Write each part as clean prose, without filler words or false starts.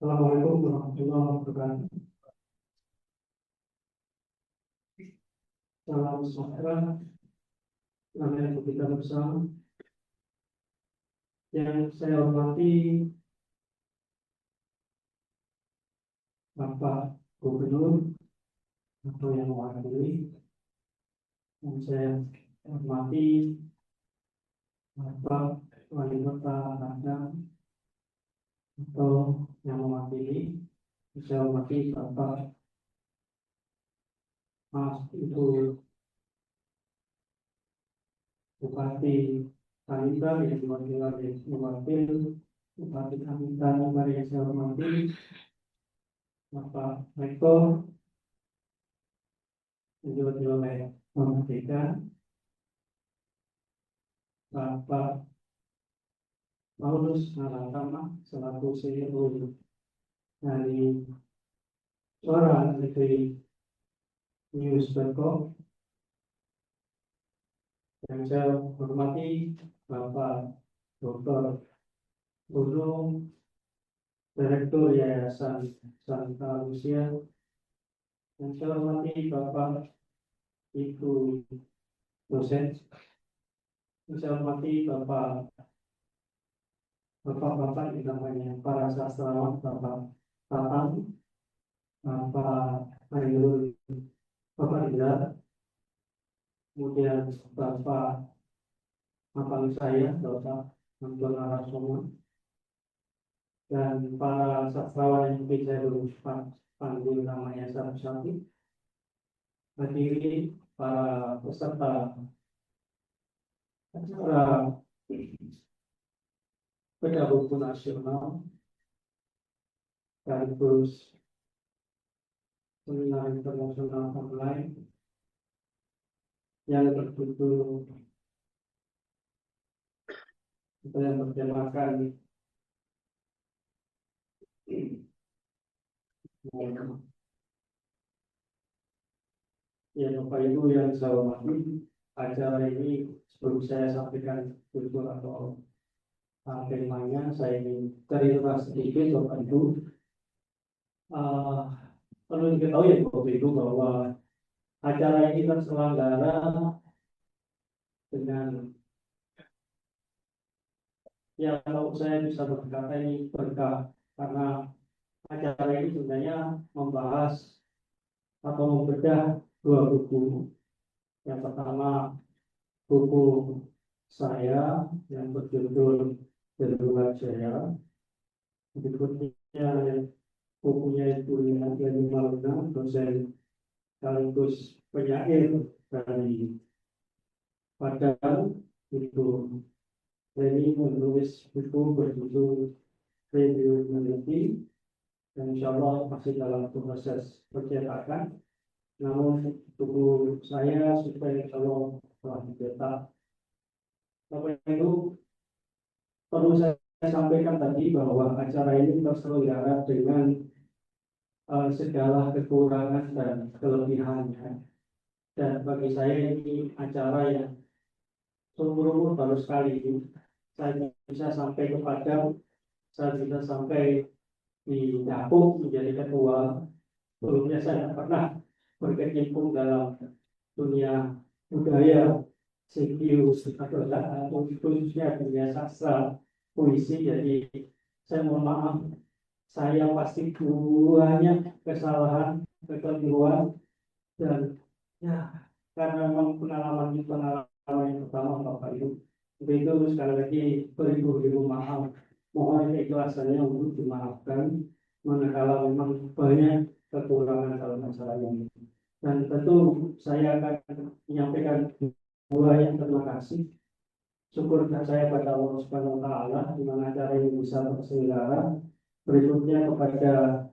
Assalamualaikum warahmatullahi wabarakatuh. Salam sejahtera, damai untuk kita bersama. Yang saya hormati Bapak Gubernur atau yang mewakili, yang saya hormati Bapak Wali Kota Padang atau yang mewakili, saya hormati Bapak Mas itu Bupati Tanimbar yang mewakil Bupati Tanimbar yang saya hormati Bapak Rektor Wilayah Merdeka, Bapak Paulus Naratama selaku CEO dari Suara Negeri News.com, yang saya hormati Bapak Dr. Gunung, Direktur Yayasan Santa Lucia, yang saya hormati Bapak Ibu dosen, yang saya hormati Bapak yang namanya para sastrawan, Bapak Tatang, Bapak Ainul, Bapak Indra, kemudian Bapak abang saya, Bapak Anton Arasoma, dan para sastrawan yang mungkin saya belum panggil namanya satu-satu, hadirin para peserta acara Beda Buku Nasional sekaligus seminar internasional online yang berjudul atau yang bertemakan ya Bapak Ibu yang saya hormati, acara ini sebelum saya sampaikan tutur atau temanya, saya ingin cerita sedikit Bapak Ibu. Perlu diketahui Bapak Ibu bahwa acara ini terselenggara dengan, ya kalau saya bisa berkata ini berkah, karena acara ini sebenarnya membahas atau membedah dua buku. Yang pertama buku saya yang berjudul Bendungan Jaya, berikutnya bukunya itu Yadi Maluna, dosen sekaligus penyair dari Padang, itu ini menulis buku berjudul Review Meneliti, dan insya Allah masih dalam proses percetakan. Namun buku saya supaya insya Allah telah dicetak. Bapak Ibu, perlu saya sampaikan tadi bahwa acara ini terselenggara dengan segala kekurangan dan kelebihannya. Dan bagi saya ini acara yang seumur baru sekali ini saya bisa sampai ke Padang, saya bisa sampai di Dapuk menjadi ketua. Sebelumnya saya tidak pernah berkecimpung dalam dunia budaya, sivius, atau khususnya dunia sastra, puisi. Jadi saya mohon maaf, saya pasti banyak kesalahan, kekeliruan, dan ya karena memang pengalaman yang pertama Bapak Ibu. Untuk itu sekali lagi beribu-ribu maaf, mohon keikhlasannya untuk dimaafkan manakala memang banyak kekurangan dalam masalah ini. Dan tentu saya akan menyampaikan banyak terima kasih, syukur saya pada Allah Subhanahu Wa Taala di mana acara ini bisa terselenggara. Berikutnya kepada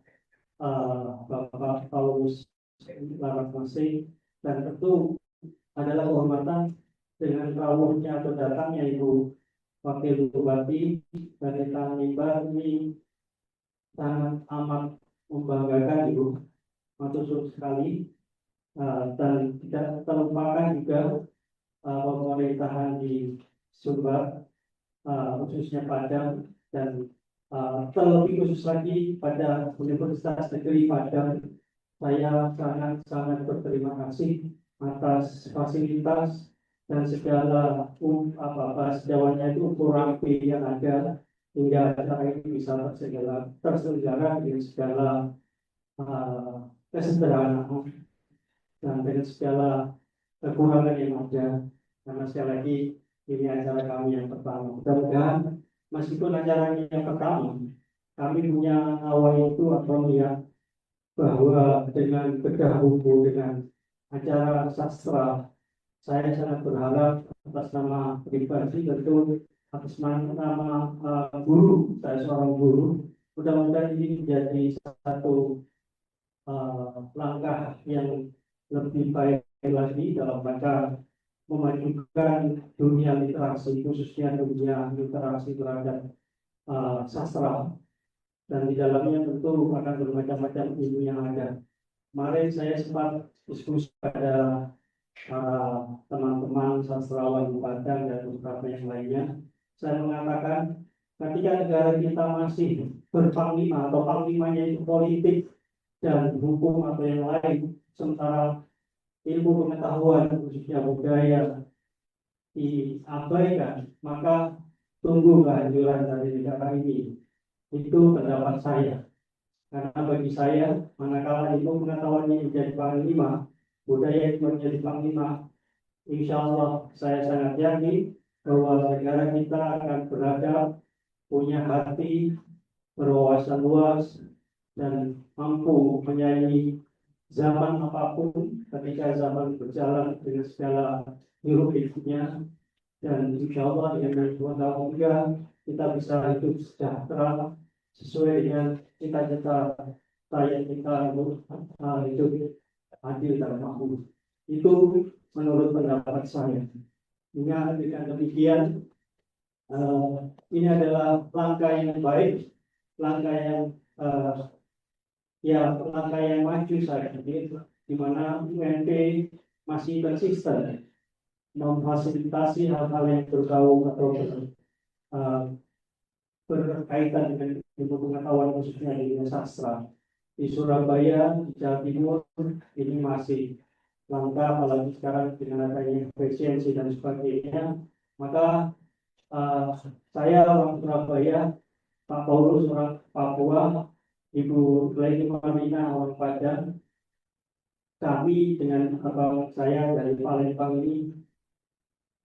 Bapak Paulus Laratmasih, dan tentu adalah kehormatan dengan rawuhnya atau datangnya Ibu Wakil Bupati dari Tanimbar. Ini sangat amat membanggakan Ibu, matur sekali. Dan tidak terlupakan juga pemerintahan di Sumbar, khususnya Padang, dan Terlebih khusus lagi pada Universitas Negeri Padang, saya sangat-sangat berterima kasih atas fasilitas dan segala sejauhnya itu ukuran yang ada hingga acara ini bisa terselenggara dengan segala kesederhanaan dan dengan segala kekurangan yang ada. Karena sekali lagi ini acara kami yang pertama. Mudah-mudahan meskipun acara ini yang pertama, kami punya awal itu atau melihat bahwa dengan bedah buku, dengan acara sastra, saya sangat berharap atas nama pribadi tentu atas nama guru, saya seorang guru, mudah-mudahan ini menjadi satu langkah yang lebih baik lagi dalam rangka memajukan dunia literasi, khususnya dunia literasi terhadap sastra, dan di dalamnya tentu akan bermacam-macam ilmu yang ada. Kemarin saya sempat diskusi pada teman-teman sastrawan Padang dan beberapa yang lainnya. Saya mengatakan ketika negara kita masih berpanglima atau panglimanya itu politik dan hukum atau yang lain, sementara ilmu pengetahuan khususnya budaya diabaikan, maka tunggu kehancuran dari negara ini. Itu pendapat saya. Karena bagi saya, manakala ilmu pengetahuannya menjadi panglima, budaya itu menjadi panglima, insya Allah saya sangat yakin bahwa negara kita akan beradab, punya hati, berwawasan luas, dan mampu menyayangi zaman apapun ketika zaman berjalan dengan segala hiruk-pikuknya. Dan insya Allah dengan tahun juga kita bisa hidup sejahtera sesuai dengan cita-cita saya kita untuk hidup adil dan makmur. Itu menurut pendapat saya. Dengan demikian, ini adalah langkah yang baik, langkah yang maju saya pikir, di mana UNP masih konsisten memfasilitasi hal-hal yang bergaung atau berkaitan dengan ilmu pengetahuan khususnya di dunia sastra. Di Surabaya, di Jawa Timur, ini masih langka, apalagi sekarang dengan adanya efisiensi dan sebagainya. Maka saya orang Surabaya, Pak Paulus orang Papua, Ibu Leni Marina orang Padang, kami dengan saya dari Palembang ini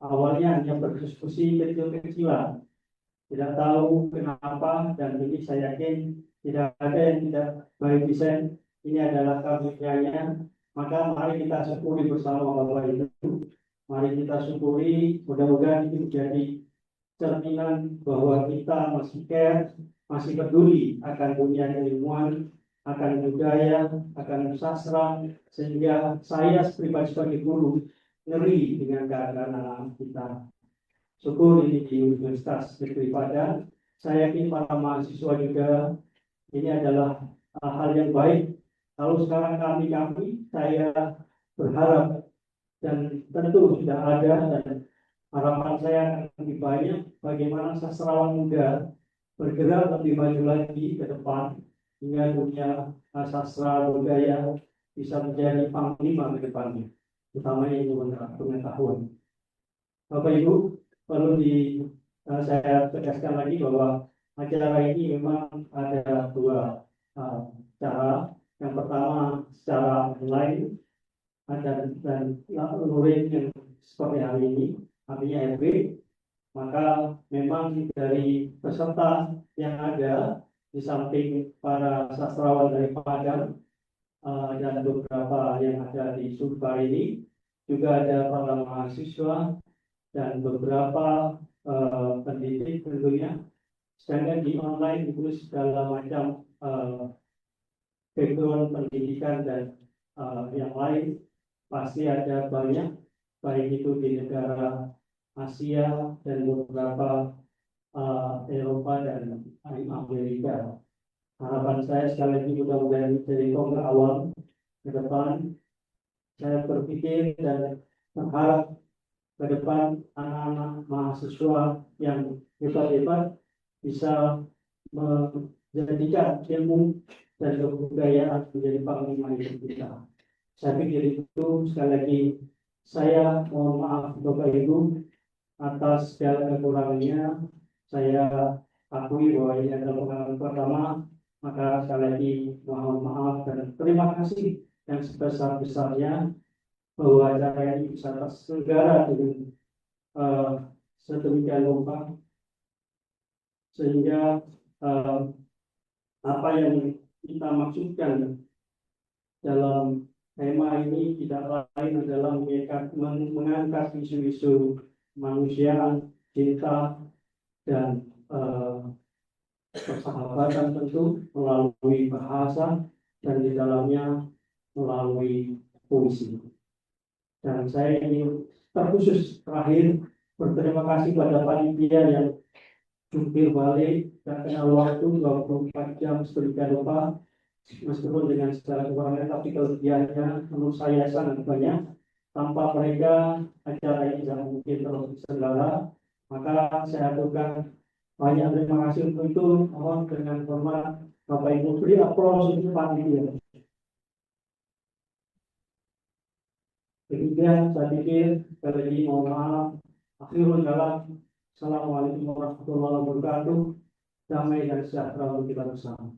awalnya hanya berdiskusi kecil-kecilan, tidak tahu kenapa, dan ini saya yakin tidak ada yang tidak baik desain. Ini adalah karyanya, maka mari kita syukuri bersama Bapak Ibu. Mari kita syukuri, mudah-mudahan ini menjadi cerminan bahwa kita masih care, masih peduli akan dunia keilmuan, akan budaya, akan sastra, sehingga saya pribadi sebagai guru ngeri dengan keadaan anak kita. Syukur ini di Universitas Negeri Padang. Saya yakin para mahasiswa juga ini adalah hal yang baik. Kalau sekarang saya berharap dan tentu sudah ada, dan harapan saya akan lebih banyak bagaimana sastrawan muda bergerak lebih maju lagi ke depan hingga dunia sastra budaya bisa menjadi panglima ke depannya, terutama ilmu pengetahuan. Bapak Ibu, perlu saya tegaskan lagi bahwa acara ini memang ada dua cara. Yang pertama secara online dan luring yang seperti hari ini, artinya hybrid. Maka memang dari peserta yang ada, di samping para sastrawan dari Padang dan beberapa yang ada di Sumbar ini, juga ada para mahasiswa dan beberapa pendidik tentunya. Sedangkan di online itu segala macam background pendidikan dan yang lain pasti ada banyak, baik itu di negara Asia dan beberapa Eropa dan Amerika. Harapan saya sekali lagi mudah-mudahan dari tonggak awal ke depan, saya berpikir dan berharap ke depan anak-anak mahasiswa yang hebat-hebat bisa menjadikan ilmu dan kebudayaan menjadi panglima hidup kita. Saya pikir itu, sekali lagi saya mohon maaf Bapak Ibu atas segala kekurangannya. Saya akui bahwa ini adalah pengalaman pertama, maka sekali lagi mohon maaf dan terima kasih yang sebesar-besarnya bahwa acara ini bisa terselenggara dengan sedemikian rupa, sehingga apa yang kita maksudkan dalam tema ini tidak lain adalah mengangkat isu-isu kemanusiaan, cinta, dan persahabatan tentu melalui bahasa dan di dalamnya melalui puisi. Dan saya ingin terkhusus terakhir berterima kasih pada panitia yang jungkir balik dan kenal waktu 24 jam sedemikian rupa, meskipun dengan segala kekurangan, tapi kelebihannya menurut saya sangat banyak. Tanpa mereka acara ini tidak mungkin terus diselenggara. Maka saya aturkan banyak terima kasih untuk itu. Mohon dengan hormat Bapak Ibu beri aplaus untuk panitia. Demikian saya pikir, sekali lagi mohon maaf. Akhirul kalam. Assalamualaikum warahmatullahi wabarakatuh. Damai dan sejahtera untuk kita bersama.